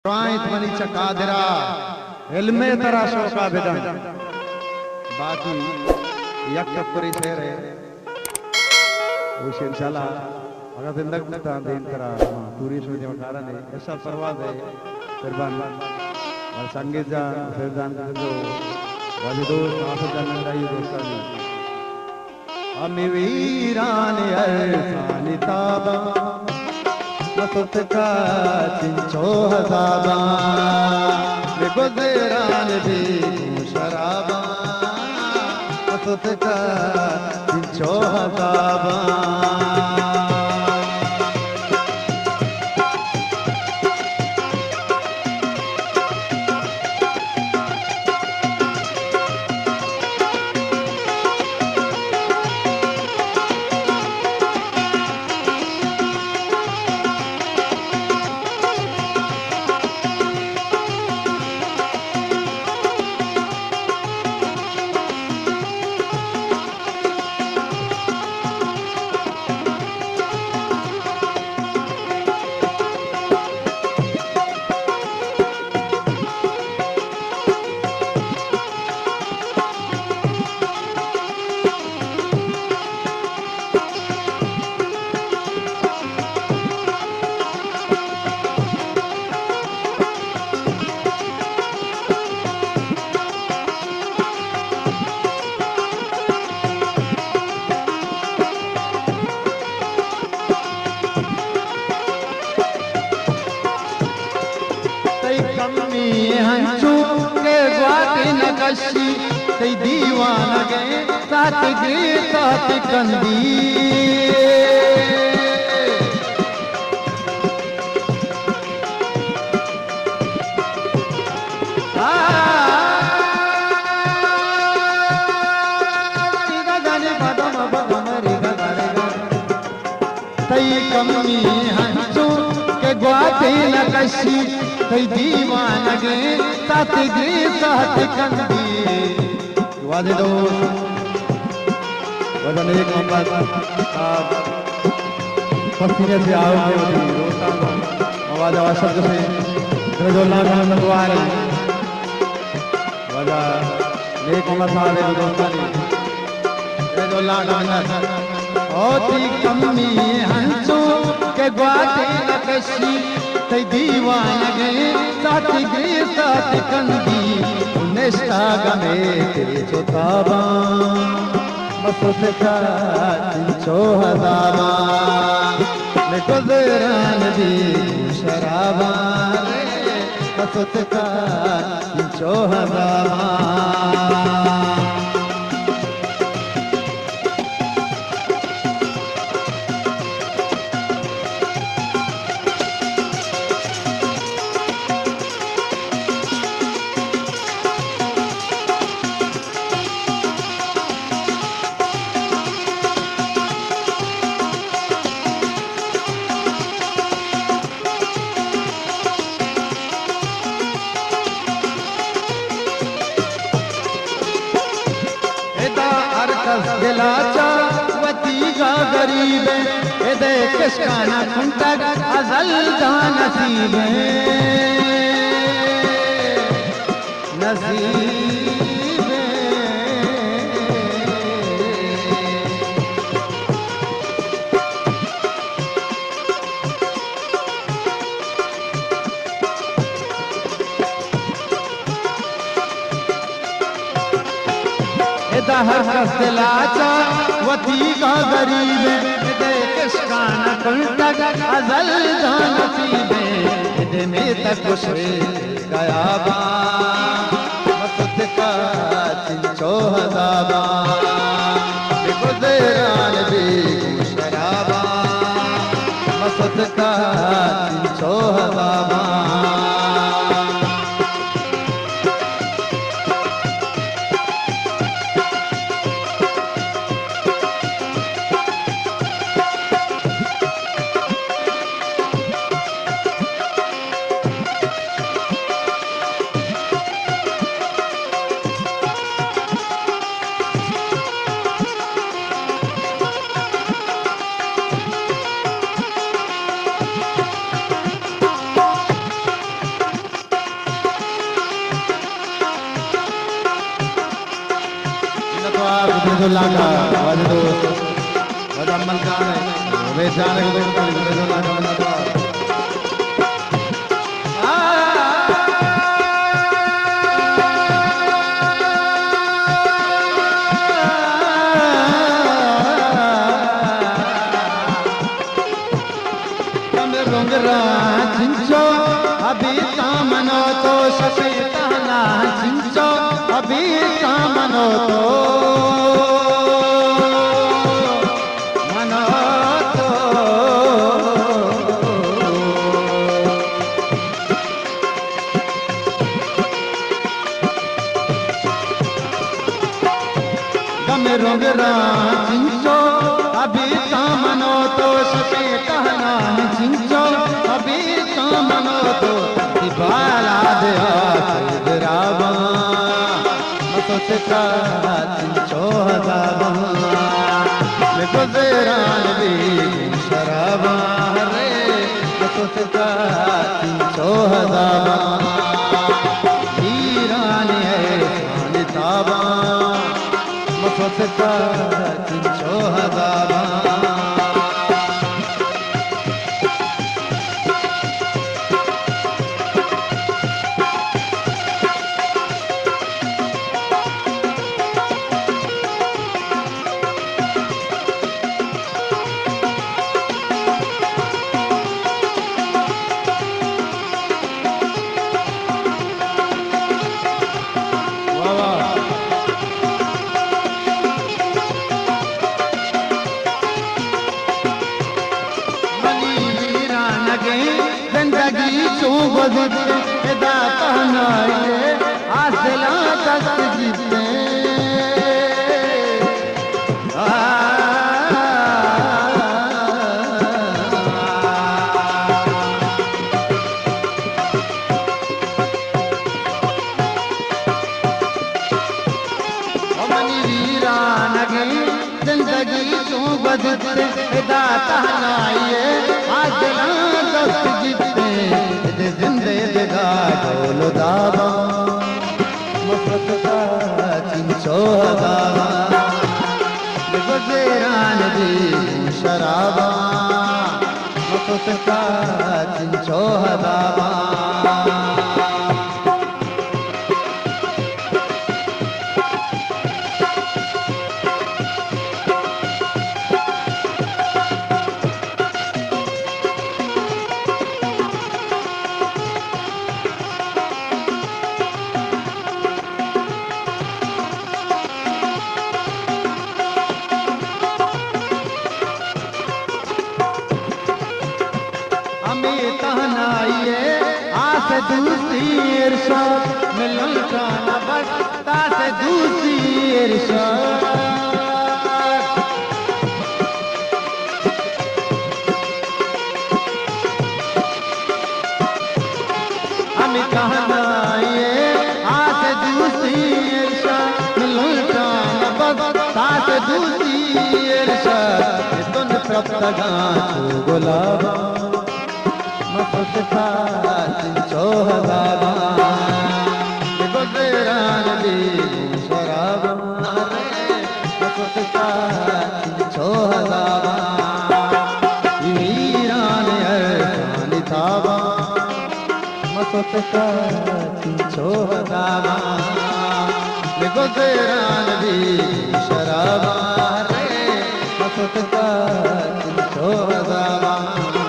रायत money चकादरा इल्मे तरा शोका बिदन बाकी यक परी शेर है वो इंशाल्लाह अगर जिंदगी में तांदीन तरा पूरी सोच मकारा ने ऐसा परवाज है कुर्बान और संगीत जान फैजान जो वालिदो आफत जान रही दोस्तानी अमी वीरान अरसानी ताबा मसत का चिंचो हजाबा गुजरान भी शराबा मसत का चिंचो हजाबा तई दीवान गए साथ गे साथ कंदी तई कमी हंसू के ग्वाते न कशी तई दीवान गए साथ कंदी वादे दो वजन एक मोहम्मद आप पसीने से आओगे उठी रोता आवाज आवाज शब्द से रजोल्ला में मतवारी वजह एक मोहम्मद साहब दोस्तानी रजोल्ला में होती कमी हंसू के ग्वाते नकशी तई दीवान गए साथ कंदी नेस्ता गमे तेरे चोताबा मसत का चिंचो हजाबा मैं गुजरान दी शराबा मसत का चिंचो हजाबा दिलाचा वतीगा गरीब ए दे किसकाना कुंटक अजल जा नसीब नसीब हर दिलाचा वतीगा गरीब दे किसकान कुंटक अजल जा नसीब दे में तक खुश गया बा मसत का चिंचो हजाबा गुजरान भी शराबा मसत का चिंचो हजाबा नजरुल्लाह का वाजिद दोस्त मुजम्मल खान है वे जाने को दोस्त नजरुल्लाह का बंदा चिंचो अभी सामनो तो सफेदाना चिंचो अभी सामनो तो मनो तो गमे रोगरा चिंचो अभी सामनो तो सफेदाना चिंचो अभी सामनो तो बाला दे आदराबा मसोचता चिंचो हजाबा मैं गुजरान भी शराबा रे मसोचता चिंचो हजाबा हीरान है सानिताबा मसोचता चिंचो हजाबा जिंदगी चू गुज़रे दाता नाये आसला तक जीते मनी वीरा नगे जिंदगी चू गुज़रे दाता नाये आसला तक जीते जिंदे दिगा ढोल दाबा मफता चिंचो दाबा गुजरान दी शराबा मफता चिंचो दाबा दूसरी इरशाद मिलन का न बसता से दूसरी इरशाद हम कहना ये आज दूसरी इरशाद मिलन का न बसता से दूसरी इरशाद तुन प्रप्तगा छू गुलाबा मफता चिंचो हजाबा गुजरान दी शराबा मफता चिंचो हजाबा वीरान अरसान थाबा मफता चिंचो हजाबा गुजरान दी शराबा मफता चिंचो हजाबा